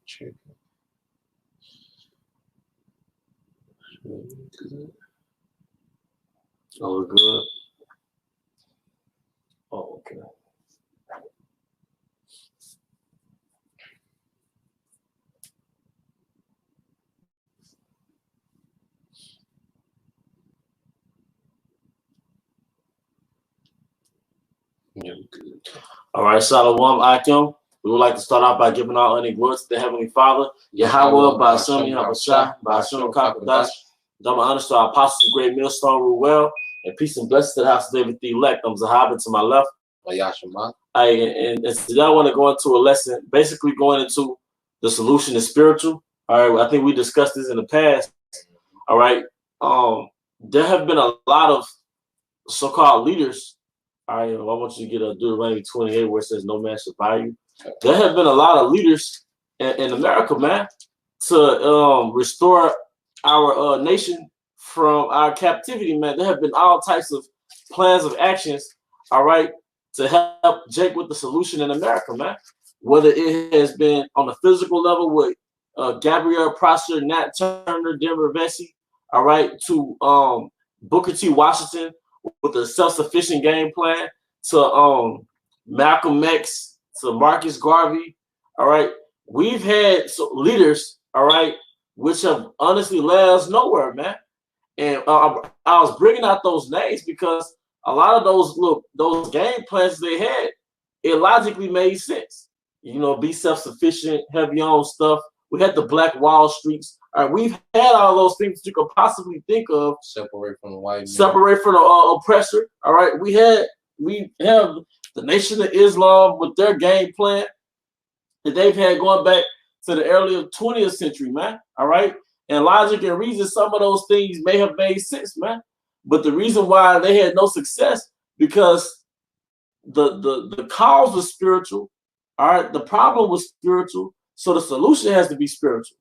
Check. Oh, good. Oh, okay. Yeah, good. All right, Shalom Akim. We would like to start off by giving all honor and glory to the Heavenly Father, Yahweh, by Hashem Yahushua, by Hashem Kakadash. Double honor to our apostles, the great millstone, rule well, and peace and blessings to the house of David the elect. I'm Zahab to my left. And today I want to go into a lesson, basically going into the solution is spiritual. All right, I think we discussed this in the past. All right, there have been a lot of so-called leaders. All right, I want you to get a Deuteronomy 28 where it says, "No man shall buy you." There have been a lot of leaders in America, man, to restore our nation from our captivity, man. There have been all types of plans of actions, all right, to help Jake with the solution in America, man. Whether it has been on the physical level with Gabrielle Prosser, Nat Turner, Denver Vesey, all right, to Booker T. Washington with a self-sufficient game plan, to Malcolm X, to Marcus Garvey, all right. We've had leaders, all right, which have honestly led us nowhere, man. And I was bringing out those names because a lot of those game plans they had, it logically made sense. You know, be self-sufficient, have your own stuff. We had the Black Wall Streets. All right, we've had all those things that you could possibly think of. Separate from the white man. Separate from the oppressor. All right, we have the Nation of Islam with their game plan that they've had going back to the early 20th century, man. All right, and logic and reason, some of those things may have made sense, man. But the reason why they had no success because the cause was spiritual. All right, the problem was spiritual, so the solution has to be spiritual.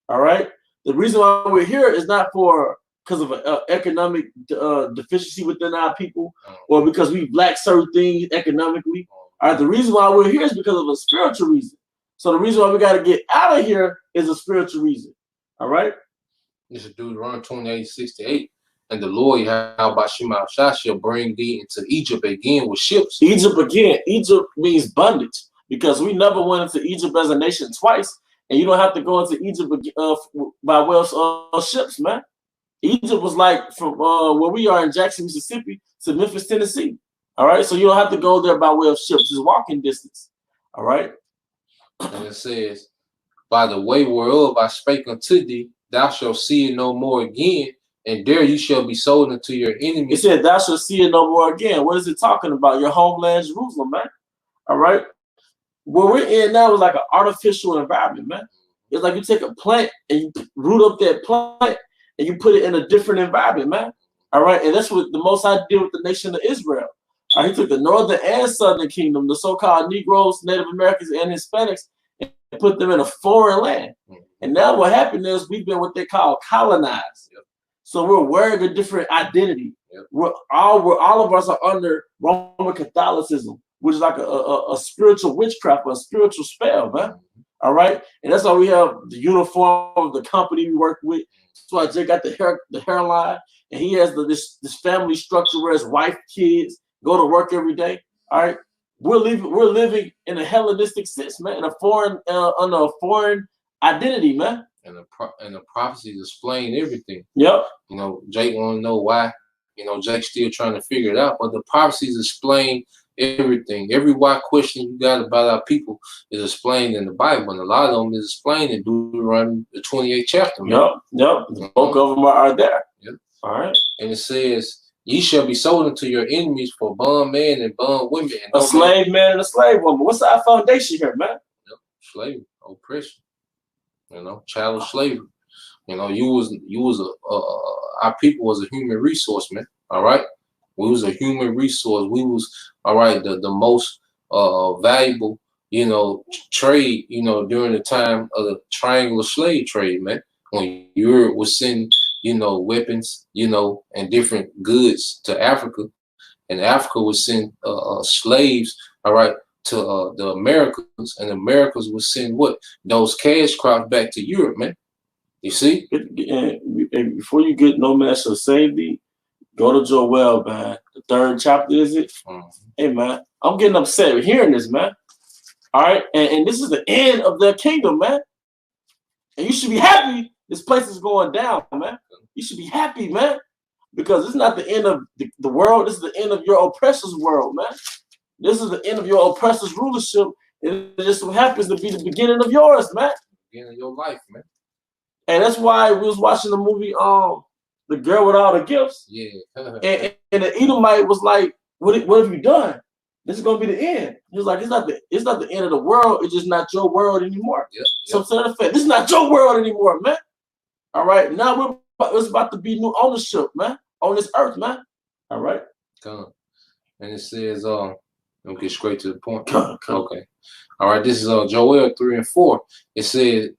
All right. The reason why we're here is not because of an economic deficiency within our people or because we lack certain things economically. All right, the reason why we're here is because of a spiritual reason. So the reason why we got to get out of here is a spiritual reason. All right. This is Deuteronomy 28:68. And the Lord Yahweh shall bring thee into Egypt again with ships. Egypt again. Egypt means bondage because we never went into Egypt as a nation twice. And you don't have to go into Egypt by way of ships, man. Egypt was like from where we are in Jackson, Mississippi to Memphis, Tennessee. All right. So you don't have to go there by way of ships. It's walking distance. All right. And it says, by the way whereof I spake unto thee, thou shalt see it no more again, and there you shall be sold unto your enemies. It said, thou shalt see it no more again. What is it talking about? Your homeland, Jerusalem, man. All right. Where we're in now is like an artificial environment, man. It's like you take a plant and you root up that plant and you put it in a different environment, man. All right. And that's what the Most High did with the nation of Israel. All right, he took the northern and southern kingdom, the so-called Negroes, Native Americans, and Hispanics, and put them in a foreign land. And now what happened is we've been what they call colonized. Yep. So we're wearing a different identity. Yep. All of us are under Roman Catholicism, which is like a spiritual witchcraft, a spiritual spell, man. All right, and that's why we have the uniform of the company we work with. That's why Jay got the hairline, and he has this family structure where his wife, kids go to work every day. All right, we're living in a Hellenistic sense, man, in a foreign under a foreign identity, man. And the prophecies explain everything. Yep. You know, Jake want to know why. You know, Jake's still trying to figure it out, but the prophecies explain everything. Every why question you got about our people is explained in the Bible, and a lot of them is explained in Deuteronomy the 28th chapter. Man. Yep. The bulk of them are there. Yep. All right. And it says, ye shall be sold unto your enemies for bondmen and bondwomen. A slave man and a slave woman. What's our foundation here, man? Yep. Slavery, oppression. You know, chattel slavery. You know, you was our people was a human resource, man. All right. We was a human resource. We was, all right, the most valuable, you know, trade, you know, during the time of the triangular slave trade, man. When Europe was sending, you know, weapons, you know, and different goods to Africa, and Africa was sending slaves, all right, to the Americas, and the Americas would send what? Those cash crops back to Europe, man. You see? And before you get No Man Shall Save Thee, go to Joel, man. The 3rd chapter, is it? Hey, man, I'm getting upset with hearing this, man. All right? And this is the end of their kingdom, man. And you should be happy this place is going down, man. You should be happy, man. Because it's not the end of the world. This is the end of your oppressor's world, man. This is the end of your oppressor's rulership. And it just so happens to be the beginning of yours, man. Beginning of your life, man. And that's why we was watching the movie, The Girl with All the Gifts. Yeah. and the Edomite was like, what have you done? This is gonna be the end. He was like, it's not the end of the world, it's just not your world anymore. Yep. So to that effect, this is not your world anymore, man. All right. Now it's about to be new ownership, man, on this earth, man. All right. Come. And it says, let me get straight to the point. Come. Okay. All right, this is Joel 3 and 4. It says,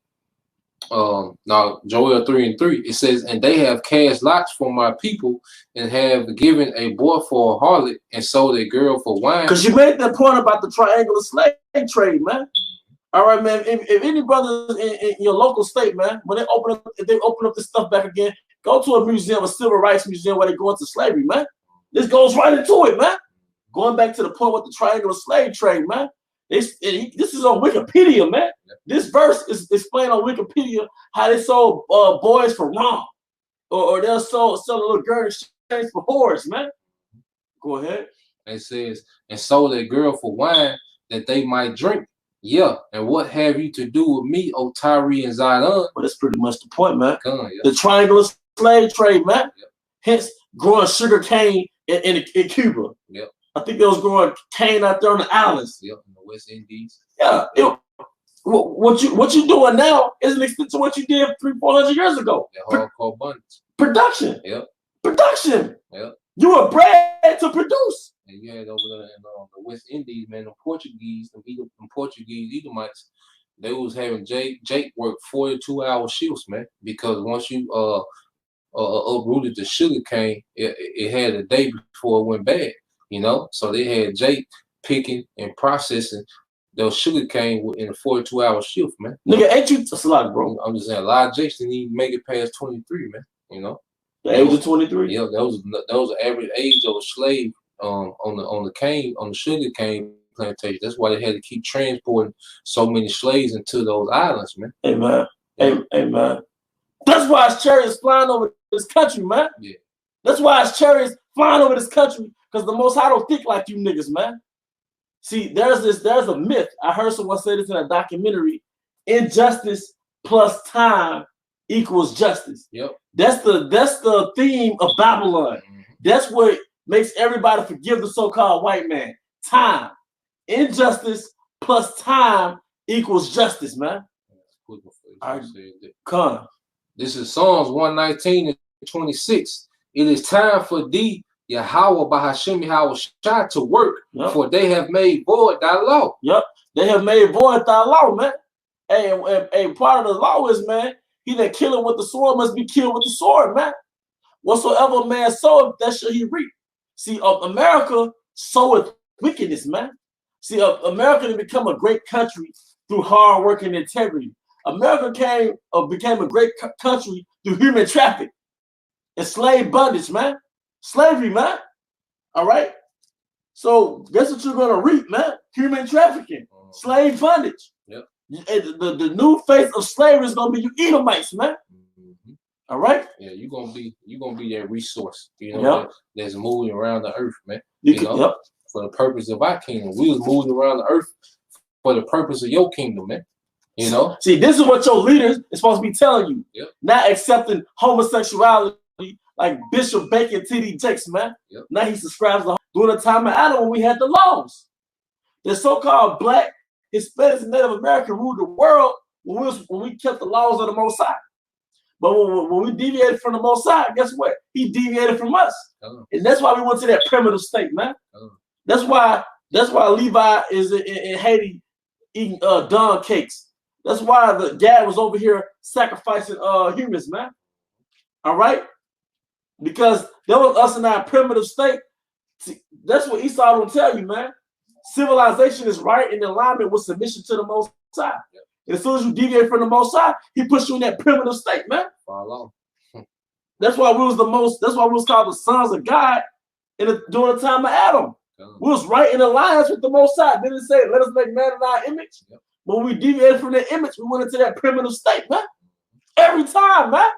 now Joel 3 and 3, it says, and they have cast lots for my people and have given a boy for a harlot and sold a girl for wine. Because you made that point about the triangular slave trade, man. All right, man. If any brothers in your local state, man, when they open up this stuff back again, go to a museum, a civil rights museum where they go into slavery, man. This goes right into it, man. Going back to the point with the triangular slave trade, man. This is on Wikipedia, man. This verse is explained on Wikipedia how they sold boys for rum, or they'll sell a little girl in exchange for whores, man. Go ahead. It says, and sold a girl for wine that they might drink. Yeah, and what have you to do with me, O Tyre and Zidon? Well, that's pretty much the point, man. Yeah. The triangular slave trade, man. Yep. Hence, growing sugar cane in Cuba. Yep. I think they was growing cane out there on the islands. Yep, in the West Indies. Yeah. What you doing now is an extension to what you did 300-400 years ago. That hardcore abundance. Production. Yep. Production. Yep. You were bred to produce. And you had over there in the West Indies, man, the Portuguese, them Portuguese Edomites, they was having Jake work 42-hour shifts, man, because once you uprooted the sugar cane, it had a day before it went bad, you know. So they had Jake picking and processing those sugar cane in a 42-hour shift, man. Nigga, ain't you? That's a lot, bro. I'm just saying, a lot of Jakes didn't even make it past 23, man. You know, the age of 23. Yeah, that was the average age of a slave on the sugar cane plantation. That's why they had to keep transporting so many slaves into those islands, man. Hey, man. Hey, man. That's why it's chariots flying over this country, man. Yeah. That's why it's chariots flying over this country, because the Most High don't think like you niggas, man. See, there's a myth. I heard someone say this in a documentary. Injustice plus time equals justice. Yep. That's the theme of Babylon. Mm-hmm. That's what makes everybody forgive the so-called white man. Time. Injustice plus time equals justice, man. All right. Come. This is Psalms 119 and 26. It is time for thee, Yahweh Bahashim Yahweh Shai, to work, for they have made void thy law. Yep. They have made void thy law, man. Hey, and part of the law is, man, he that killeth with the sword must be killed with the sword, man. Whatsoever man soweth, that shall he reap. See, America soweth wickedness, man. See, America to become a great country through hard work and integrity. America became a great country through human traffic and slave bondage, man. Slavery, man. All right? So guess what you're going to reap, man? Human trafficking, slave bondage. Yep. The new face of slavery is going to be you Edomites, man. Mm-hmm. All right? Yeah, you're gonna be that resource, you know, that's moving around the earth, man. For the purpose of our kingdom. We was moving around the earth for the purpose of your kingdom, man. You know? See, this is what your leaders is supposed to be telling you. Yep. Not accepting homosexuality like Bishop Bacon T.D. Jakes, man. Yep. Now he subscribes to during the time of Adam when we had the laws. The so-called black, Hispanics, and Native American ruled the world when we kept the laws of the Most High. But when we deviated from the Most High, guess what? He deviated from us. And that's why we went to that primitive state, man. That's why Levi is in Haiti eating dung cakes. That's why the dad was over here sacrificing humans, man. All right? Because that was us in our primitive state. See, that's what Esau will tell you, man. civilization is right in alignment with submission to the Most High. And as soon as you deviate from the Most High, He puts you in that primitive state, man. Follow. That's why we was the most. That's why we was called the sons of God during the time of Adam. We was right in alliance with the Most High. Didn't it say, "Let us make man in our image"? Yep. When we deviated from the image, we went into that primitive state, man. Every time, man.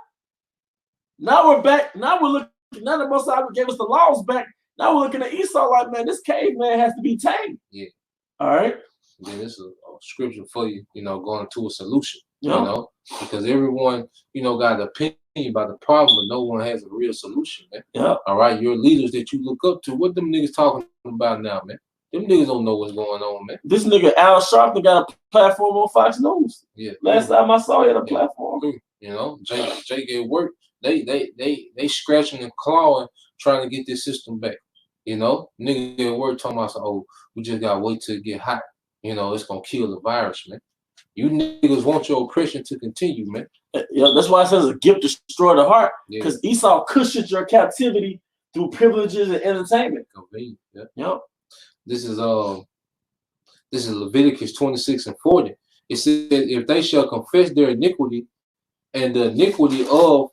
Now we're back. Now we're looking. Now the Most High gave us the laws back. Now we're looking at Esau like, man, this caveman has to be tamed. Yeah. All right. Then this is a scripture for you, going to a solution. Yeah. Because everyone, got an opinion about the problem, but no one has a real solution, man. Yeah. All right. Your leaders that you look up to, what them niggas talking about now, man? Them niggas don't know what's going on, man. This nigga Al Sharpton got a platform on Fox News. Yeah. Last time I saw he had a platform. Jake at work, they scratching and clawing trying to get this system back. Nigga at work talking about, oh, we just gotta wait till it get hot. It's gonna kill the virus, man. You niggas want your oppression to continue, man. Yeah, that's why it says a gift destroy the heart. Because Esau cushions your captivity through privileges and entertainment. Convenient. Yeah. Yep. This is Leviticus 26:40. It says, if they shall confess their iniquity and the iniquity of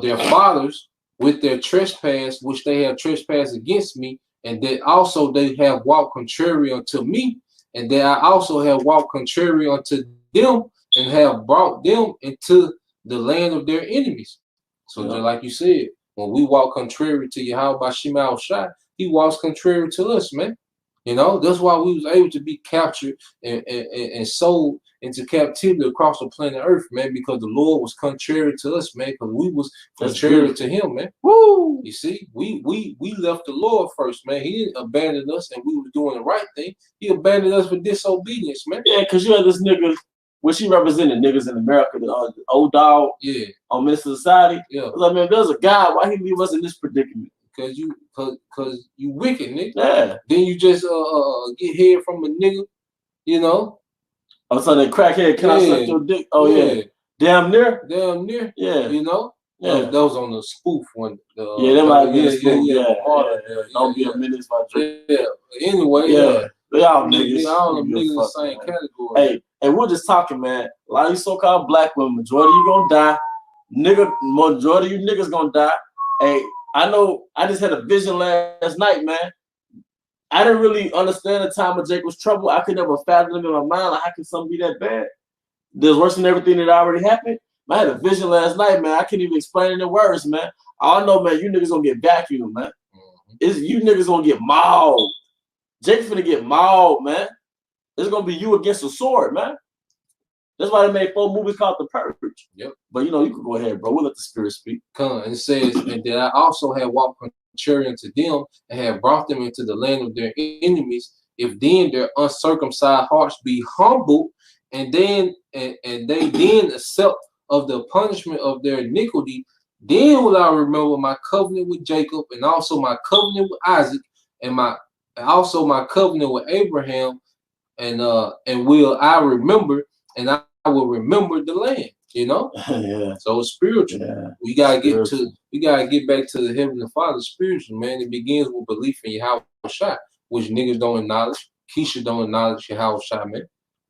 their fathers with their trespass, which they have trespassed against me, and that also they have walked contrary unto me, and that I also have walked contrary unto them, and have brought them into the land of their enemies. So just like you said, when we walk contrary to Yahweh Bashim Al-Shai, He walks contrary to us, man. That's why we was able to be captured and sold into captivity across the planet Earth, man, because the Lord was contrary to us, man, because we was contrary to Him, man. Woo! You see, we left the Lord first, man. He didn't abandon us and we was doing the right thing. He abandoned us for disobedience, man. Yeah, because you had this nigga, what she represented niggas in America, the old dog on Mr. Society. Yeah. I mean, if there's a God, why He leave us in this predicament? Cause you wicked, nigga. Yeah. Then you just get head from a nigga, Oh, so that crackhead can I suck your dick? Oh yeah. Damn near. Yeah. Yeah. That was on the spoof one. That might be a spoof. Don't be a menace by Drake. Yeah. Anyway, they all niggas. All them niggas in the same category. Hey, and we're just talking, man. A lot of you so-called black women, majority of you gonna die. Majority of you niggas gonna die. Hey, I know I just had a vision last night, man. I didn't really understand the time of Jacob's trouble. I could never fathom in my mind, like, how could something be that bad? There's worse than everything that already happened. Man, I had a vision last night, man. I can't even explain it in words, man. All I know, man, you niggas gonna get vacuumed, man. You niggas gonna get mauled. Jake's finna get mauled, man. It's gonna be you against a sword, man. That's why they made 4 movies called The Purge. Yep. But you can go ahead, bro. We'll let the spirit speak. And it says, and that I also have walked contrary unto them, and have brought them into the land of their enemies. If then their uncircumcised hearts be humbled, and they then accept of the punishment of their iniquity, then will I remember my covenant with Jacob, and also my covenant with Isaac, and also my covenant with Abraham, and will I remember, and I will remember the land. Yeah. So it's spiritual. Yeah. We gotta get back to the Heavenly Father spiritual, man. It begins with belief in Yahweh Shai, which niggas don't acknowledge. Keisha don't acknowledge Yahweh Shai, man.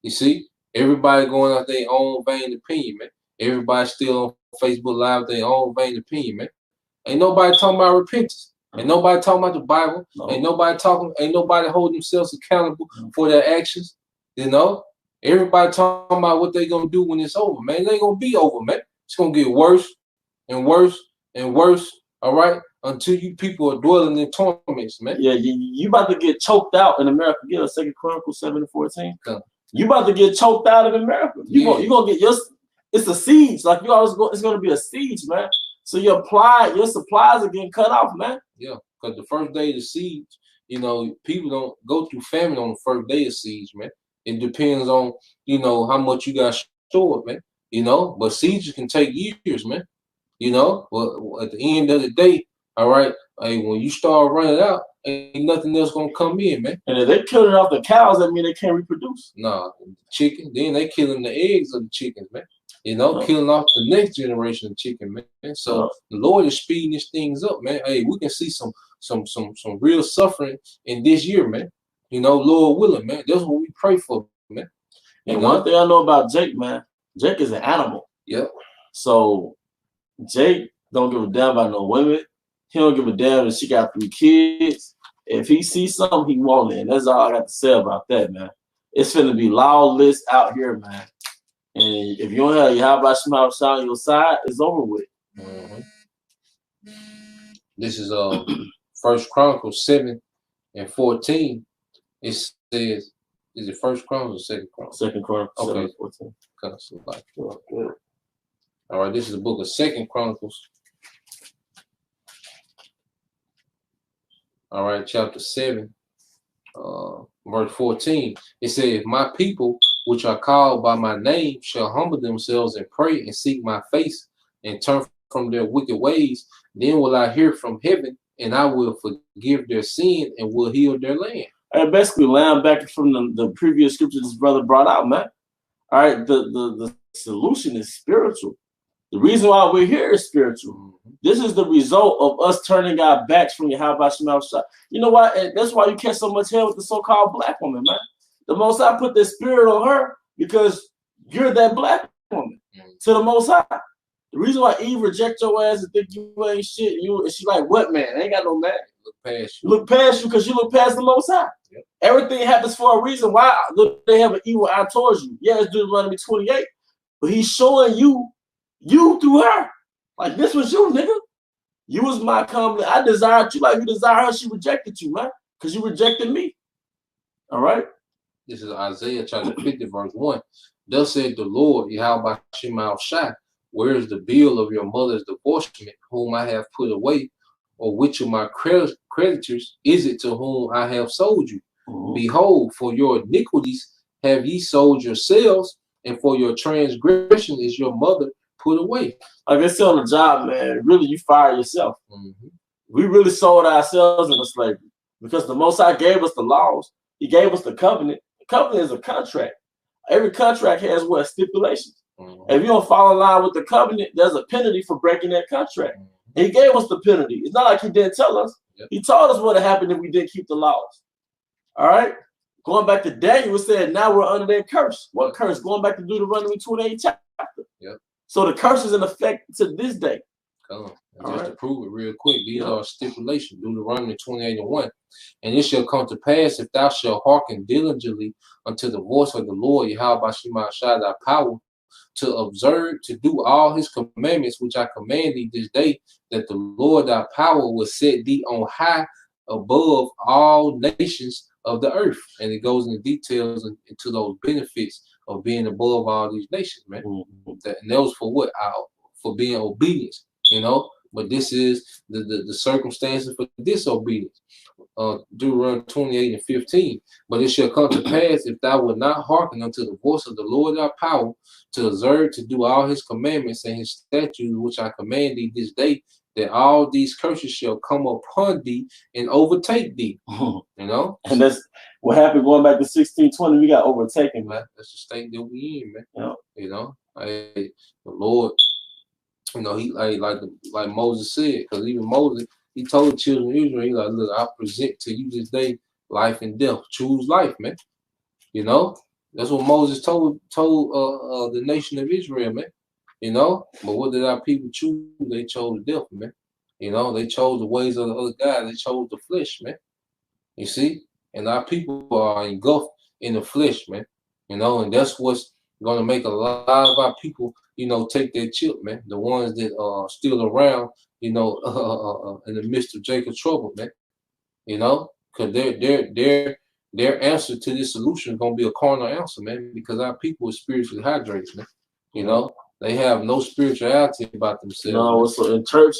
You see, everybody going out their own vain opinion, man. Everybody still on Facebook Live their own vain opinion, man. Ain't nobody talking about repentance. Ain't nobody talking about the Bible. No. Ain't nobody holding themselves accountable for their actions. Everybody talking about what they gonna do when it's over, man. It ain't gonna be over, man. It's gonna get worse and worse and worse, all right? Until you people are dwelling in torments, man. Yeah, you about to get choked out in America. Get a 2 Chronicles 7:14. You about to get choked out in America. You gonna get it's a siege. Like it's gonna be a siege, man. So your supplies are getting cut off, man. Yeah, because the first day of the siege, people don't go through famine on the first day of siege, man. It depends on, how much you got stored, man. But sieges can take years, man. Well, at the end of the day, all right, hey, when you start running out, ain't nothing else gonna come in, man. And if they killing off the cows, that mean they can't reproduce. Nah, chicken. Then they killing the eggs of the chickens, man. Killing off the next generation of chicken, man. So the Lord is speeding these things up, man. Hey, we can see some real suffering in this year, man. You know, Lord willing, man. That's what we pray for, man. And one thing I know about Jake, man, Jake is an animal. Yep. So Jake don't give a damn about no women. He don't give a damn if she got 3 kids. If he sees something, he want it. And that's all I got to say about that, man. It's finna be lawless out here, man. And if you don't have Yahweh Shema Shah on your side, it's over with. Mm-hmm. This is 1 Chronicles 7:14. It says, is it 1 Chronicles or 2 Chronicles? 2 Chronicles. Okay. 14. Like, good. All right, this is the book of 2 Chronicles. All right, chapter 7, verse 14. It says, if my people, which are called by my name, shall humble themselves and pray and seek my face and turn from their wicked ways, then will I hear from heaven, and I will forgive their sin and will heal their land. And basically, laying back from the previous scripture this brother brought out, man. All right, the solution is spiritual. The reason why we're here is spiritual. Mm-hmm. This is the result of us turning our backs from Yahweh Shema Shah. You know what? And that's why you catch so much hell with the so-called black woman, man. The Most High put the spirit on her because you're that black woman to the Most High. The reason why Eve reject your ass and think you ain't shit, and she like, what man? I ain't got no man. Look past you. Look past you because you look past the Most High. Yep. Everything happens for a reason. Why look, they have an evil eye towards you? Yeah, it's Deuteronomy 28, but he's showing you through her. Like, this was you, nigga. You was my company. I desired you like you desire her. She rejected you, man, because you rejected me. All right. This is Isaiah chapter 50, verse 1. Thus said the Lord, Yahweh Shema Shah, where is the bill of your mother's divorcement, whom I have put away? Or which of my creditors is it to whom I have sold you? Mm-hmm. Behold, for your iniquities have ye sold yourselves, and for your transgression is your mother put away. Like I said on the job, man, really you fire yourself. Mm-hmm. We really sold ourselves into slavery because the Most High gave us the laws. He gave us the covenant. The covenant is a contract. Every contract has what? Stipulations. Mm-hmm. If you don't follow in line with the covenant, there's a penalty for breaking that contract. Mm-hmm. And he gave us the penalty. It's not like he didn't tell us. Yep. He told us what had happened if we didn't keep the laws. All right? Going back to Daniel, it said now we're under their curse. What curse? Going back to Deuteronomy 28 chapter. Yep. So the curse is in effect to this day. Come on. Just to prove it real quick, these are stipulations. Deuteronomy 28:1. And it shall come to pass, if thou shalt hearken diligently unto the voice of the Lord, Yahweh Shema Shah, thy power, to observe, to do all his commandments, which I command thee this day, that the Lord thy power will set thee on high above all nations of the earth. And it goes into details into those benefits of being above all these nations, man. Mm-hmm. And that was for what? For being obedience, you know. But this is the circumstances for disobedience. Deuteronomy 28:15. But it shall come to pass, if thou wilt not hearken unto the voice of the Lord thy power, to observe, to do all his commandments and his statutes, which I command thee this day, that all these curses shall come upon thee and overtake thee. You know? And that's what happened going back to 1620. We got overtaken, man. That's the state that we in, man. Yeah. You know? The Lord, you know, he like Moses said, because even Moses, he told the children of Israel, he like, look, I present to you this day life and death. Choose life, man. You know? That's what Moses told the nation of Israel, man. You know? But what did our people choose? They chose death, man. You know, they chose the ways of the other guys. They chose the flesh, man. You see? And our people are engulfed in the flesh, man. You know, and that's what's going to make a lot of our people, you know, take their chip, man. The ones that are still around, you know, in the midst of Jacob's trouble, man. You know, because their answer to this solution is going to be a carnal answer, man, because our people are spiritually hydrated, man. You know, they have no spirituality about themselves. No, man. So in church,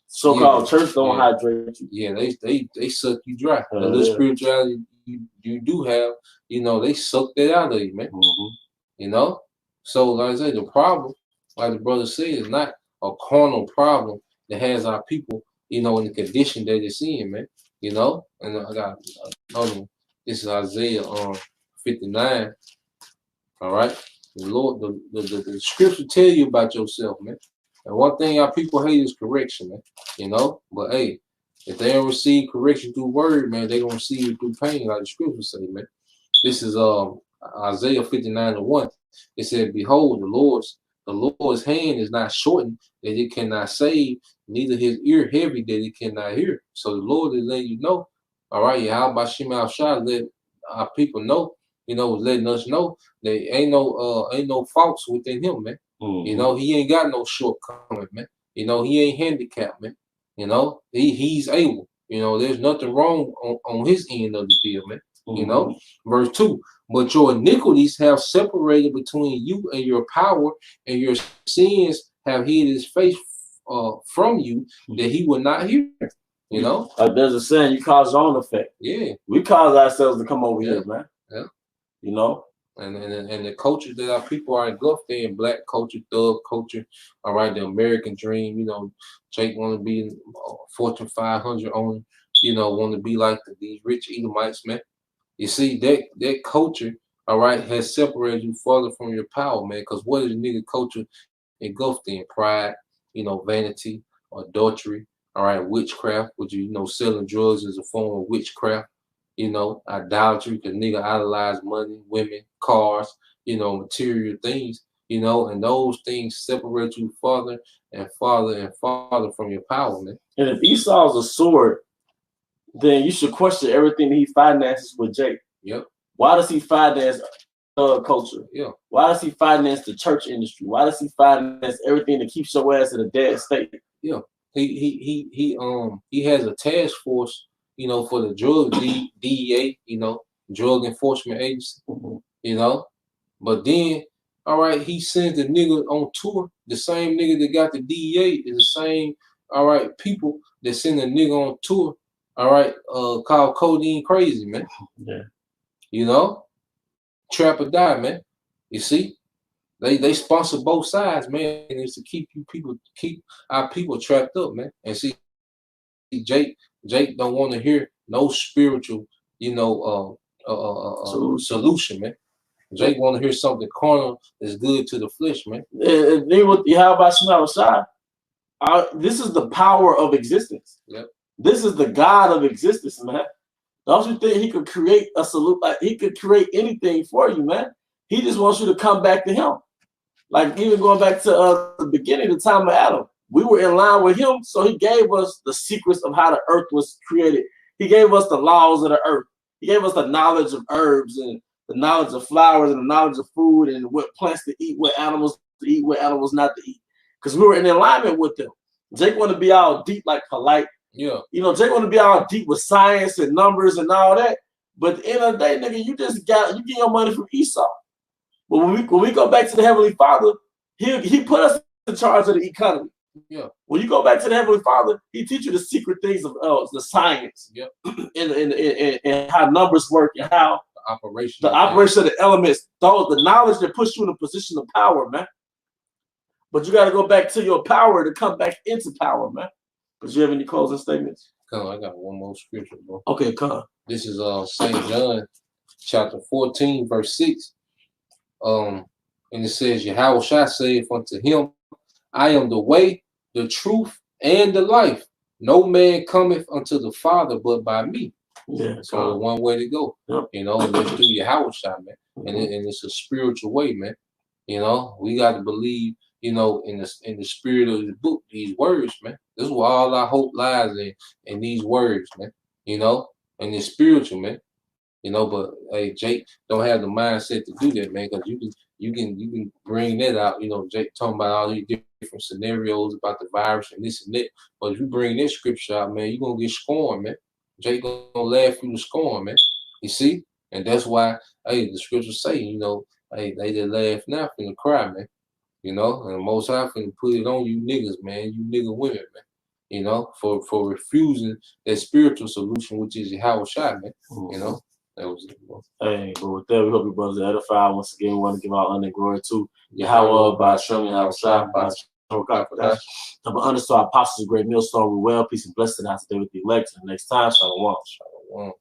so-called church don't hydrate you. Yeah, they suck you dry. The little spirituality you do have, you know, they suck that out of you, man. Mm-hmm. You know? So, like I said, the problem, like the brother said, is not a carnal problem that has our people, you know, in the condition that it's in, man. You know? And I got another one. This is Isaiah 59. All right? The Lord, the scripture tell you about yourself, man. And one thing our people hate is correction, man. You know? But hey, If they don't receive correction through word, man, they gonna receive it through pain, like the scriptures say, man. This is Isaiah 59:1. It said, "Behold, the Lord's hand is not shortened that it cannot save, neither his ear heavy that it cannot hear." So the Lord is letting you know, all right, Yahweh Shema Shah let our people know, letting us know that ain't no faults within him, man. He ain't got no shortcoming, man. He ain't handicapped, man. He's able. There's nothing wrong on his end of the deal, man. Verse 2. But your iniquities have separated between you and your power, and your sins have hid his face from you, that he will not hear. There's a saying, you cause your own effect. Yeah. We cause ourselves to come over here, man. Yeah. And the culture that our people are engulfed in, black culture, thug culture, all right, the American dream, Jake want to be Fortune 500 owner, want to be like these rich Edomites, man. You see, that culture, all right, has separated you further from your power, man, because what is the nigga culture engulfed in? Pride, vanity, adultery, all right, witchcraft, which selling drugs is a form of witchcraft. Idolatry, because nigga idolize money, women, cars, material things, and those things separate you farther and farther and farther from your power, man. And if Esau's a sword, then you should question everything he finances with Jake. Yep. Why does he finance culture? Yeah. Why does he finance the church industry? Why does he finance everything that keeps your ass in a dead state? Yeah. He has a task force, for the drug DEA, Drug Enforcement Agency, But then, all right, he sends the nigga on tour. The same nigga that got the DEA is the same, all right, people that send a nigga on tour, all right, called Codeine Crazy, man. Yeah. Trap or die, man. You see? They sponsor both sides, man. And it's to keep our people trapped up, man. And see, Jake don't want to hear no spiritual, solution, man. Jake want to hear something carnal that's good to the flesh, man. And then with Yahweh Shema Shah, this is the power of existence. Yep. This is the God of existence, man. Don't you think he could create a solution? Like, he could create anything for you, man. He just wants you to come back to him. Like, even going back to the beginning, the time of Adam, we were in line with him, so he gave us the secrets of how the earth was created. He gave us the laws of the earth. He gave us the knowledge of herbs and the knowledge of flowers and the knowledge of food and what plants to eat, what animals to eat, what animals not to eat. Because we were in alignment with them. Jake want to be all deep like Polite. Yeah. Jake want to be all deep with science and numbers and all that. But at the end of the day, nigga, you get your money from Esau. But when we go back to the Heavenly Father, he put us in charge of the economy. Yeah. When you go back to the Heavenly Father, he teach you the secret things of the science. Yep. and how numbers work and how operation of the elements, the knowledge that puts you in a position of power, man. But you got to go back to your power to come back into power, man. But you have any closing statements? Come on, I got one more scripture, bro. Okay, come on. This is St. John chapter 14, verse 6. And it says, Yahweh Shah saith unto him, I am the way, the truth, and the life. No man cometh unto the Father but by me. Yeah. So one way to go. Yep. And it's through Yahweh Shah, man. And it's a spiritual way, man. We got to believe, in the spirit of the book, these words, man. This is where all our hope lies in these words, man. And it's spiritual, man. But hey, Jake don't have the mindset to do that, man, because you can bring that out. Jake talking about all these different scenarios about the virus and this and that. But if you bring that scripture out, man, you're gonna get scorned, man. Jake gonna laugh you to scorn, man. You see? And that's why, hey, the scriptures say, hey, they that laugh now finna cry, man. And the Most High finna put it on you niggas, man, you nigga women, man. For refusing that spiritual solution, which is Yahweh Shai, man. That was it, bro. Hey, but with that, we hope you brothers are edified. Once again, we want to give our honor and glory to Yahweh by Shem, Yahweh Shai, by Shem. Double honor to our apostles of Great Millstone. We well, peace and blessing out today with the elect. Until next time, Shalom. Shalom.